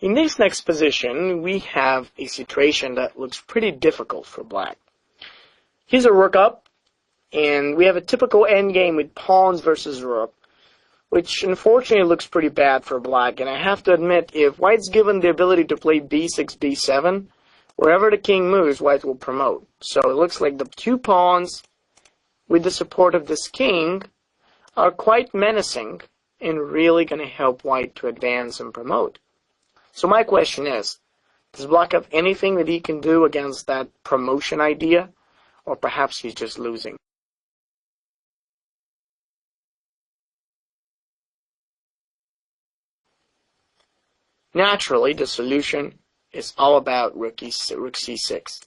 In this next position, we have a situation that looks pretty difficult for black. Here's a rook up, and we have a typical endgame with pawns versus rook, which unfortunately looks pretty bad for black. And I have to admit, if white's given the ability to play b6, b7, wherever the king moves, white will promote. So it looks like the two pawns, with the support of this king, are quite menacing and really going to help white to advance and promote. So my question is, does black have anything that he can do against that promotion idea? Or perhaps he's just losing? Naturally, the solution is all about rook c6.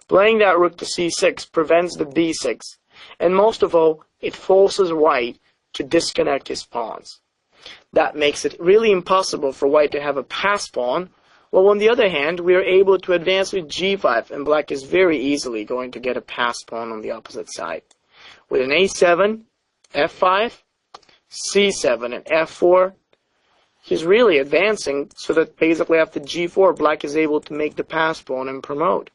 Playing that rook to c6 prevents the b6, and most of all, it forces white to disconnect his pawns. That makes it really impossible for white to have a pass pawn, while on the other hand, we are able to advance with g5, and black is very easily going to get a pass pawn on the opposite side. With an a7, f5, c7, and f4, he's really advancing so that basically after g4, black is able to make the pass pawn and promote.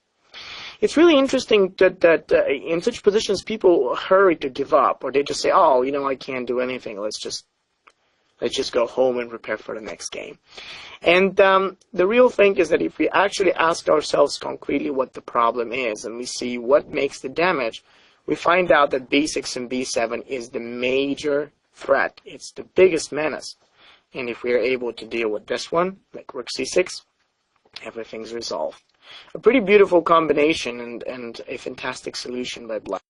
It's really interesting that in such positions, people hurry to give up, or they just say, oh, I can't do anything, let's just go home and prepare for the next game. And the real thing is that if we actually ask ourselves concretely what the problem is, and we see what makes the damage, we find out that b6 and b7 is the major threat. It's the biggest menace. And if we are able to deal with this one, like rook c6, everything's resolved. A pretty beautiful combination and a fantastic solution by black.